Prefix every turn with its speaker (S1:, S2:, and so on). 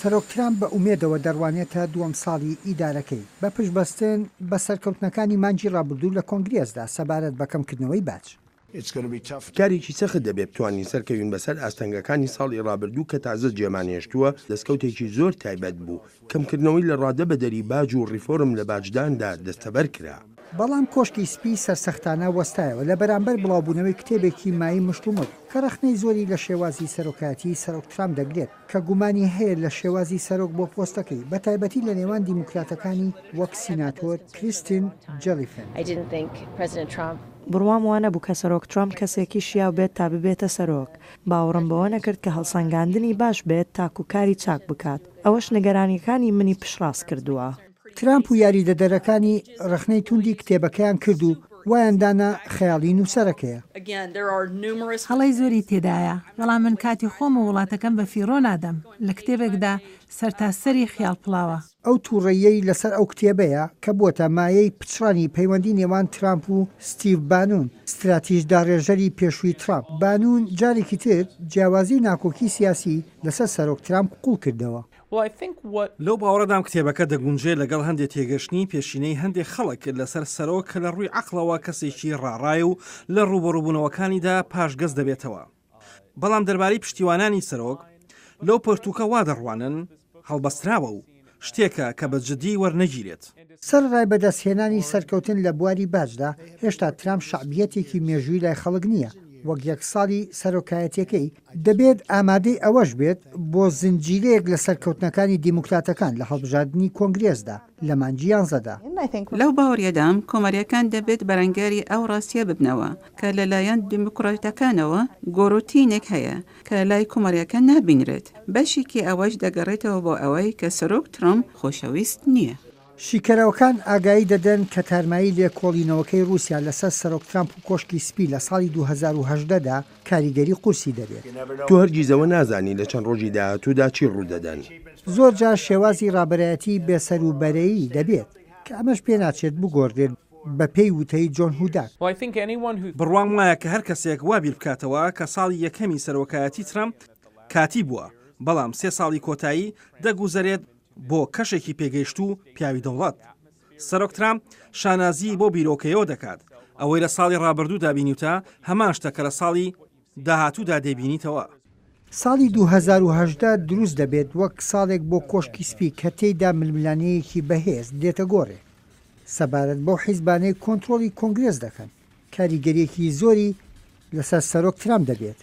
S1: سەرۆک ترامپ بە ئومێدەوە دەڕوانێتە دووەم ساڵی ئیدارەکەی بە پشتبەستن بە سەرکەوتنەکانی مانگی ڕابردوو لە کۆنگرێسدا سەبارەت بە کەمکردنەوەی باج.
S2: کارێکی سەخت دەبێت بتوانین سەرکەوین بەسەر ئاستەنگەکانی ساڵی ڕابردوو کە تازە جێمانێشتووە دەستکەوتێکی زۆر تایبەت بوو. کەمکردنەوەی لە ڕادە بەدەری باج و ڕیفۆرم لە باجداندا دەستەبەر کرا.
S1: بەڵام کۆشکی سپی سەرسەختانە وەستایەوە لە بەرامبەر بڵاوبوونەوەی کتێبێکی مایی مشتومڕ کە رەخنەی زۆری لە شێوازی سەرۆکایەتی سەرۆک ترامپ دەگرێت کە گومانی هەیە لە شێوازی سەرۆک بۆ پۆستەکەی بە تایبەتی لە نێوان دیموکراتەکانی وەک سیناتۆر کریستین جەلیفن.
S3: بڕوام وانە بوو کە سەرۆک ترامپ کەسێکی شیاو بێت تا ببێتە سەرۆک. باوەڕم بەوە نەکرد کە هەڵسەنگاندنی باش بێت تاکوکاری چاک بکات. ئەوەش نگەرانیەکانی منی پشڕاست کردووە.
S1: ترامپ و یاریدەدەرەکانی رەخنەی توندی کتێبەکەیان کرد و وایەندانە خەیاڵی نووسەرەکەیە.
S4: هەڵی زۆری تێدایە، بەڵام من کاتی خۆم و وڵاتەکەم بە فیڕۆ نادەم. لە کتێبێکدا سەرتاسەری خیاڵ پڵاوە.
S1: ئەو تووڕێیەی لەسەر ئەو کتێبەیە کە بۆتە مایەی پچڕانی پەیوەندی نێوان ترامپ و ستیڤ بانون، استراتیژدا ڕێژەری پێشووی ترامپ. بانون جارێکی تر جیاوازی ناکۆکی سیاسی لەسەر سەرۆک ترامپ قوڵ کردەوە.
S5: لەو باوەڕەدام کتێبەکە دەگونجێت لەگەڵ هەندێک تێگەشتنی پێشینەی هەندێک خەڵک لەسەر سەرۆک کە لە ڕووی عەقڵەوە کەسێکی ڕاڕای و لە ڕوبەڕووبوونەوەکانیدا پاشگەز دەبێتەوە. بەڵام دەربارەی پشتیوانانی سەرۆک لەو پەرتووکە وا دەڕوانن هەڵبەستراوە و شتێکە کە بە جددی وەرنەگیرێت.
S1: سەر ڕای بەدەستهێنانی سەرکەوتن لە بواری باجدا هێشتا ترامپ شعبیەتێکی مێژووی لای خەڵک نییە. وەک یەک ساڵی سەرۆکایەتەکەی دەبێت ئامادەی ئەوەش بێت بۆ زنجیرەیەک لە سەرکەوتنەکانی دیموکراتەکان لە هەڵبژاردننی کۆنگرێسدا لە مانگی 11دا.
S6: لەو باوەڕیەدام کۆمەریەکان دەبێت بەرەنگاری ئەو ڕاستیە ببنەوە کە لەلایەن دیموکراتەکانەوە گۆڕوتینێک هەیە کە لای کۆمەریەکان نابینرێت. بەشێکی ئەوەش دەگەڕێتەوە بۆ ئەوەی کە سەرۆک ترامپ خۆشەویست نییە.
S1: شیکەرەوەکان ئاگایی دەدەن کە تارمایی لێکۆڵینەوەکەی رووسیا لەسەر سەرۆک ترامپ و کۆشکی سپی لە ساڵی 2018دا کاریگەری قورسی دەبێت.
S2: تو هەرگیزەوە نازانی لە چەند ڕۆژی داهاتوودا چی ڕوودەدەن.
S1: زۆر جار شێوازی ڕابەرایەتی بێسەروبەرەیی دەبێت کە ئەمەش پێ ناچێت بگۆڕدرێت بە پێی وتەی جۆن هوداک.
S5: بڕوام وایە کە هەر کەسێک وابیر بکاتەوە کە ساڵی یەکەمی سەرۆکایەتی ترامپ کاتی بووە، بەڵام 3 ساڵی کۆتایی دەگوزارێت بۆ کەشێکی پێگەیشت و پیاوی دەوڵەت. سەرۆک ترامپ شانازی بۆ بیرۆکەیەوە دەکات ئەوەی لە ساڵی ڕابردوو دابینیوتە هەمان شتە کە لە ساڵی داهاتوودا دەبینیتەوە.
S1: ساڵی 2018 دروست دەبێت وەک ساڵێک بۆ کۆشکی سپی کە تێیدا ململانەیەکی بەهێز دێتە گۆڕێ سەبارەت بۆ حیزبانەی کۆنتڕۆلی کۆنگرێس دەکەن. کاریگەریەکی زۆری لەسەر سەرۆک ترامپ دەبێت.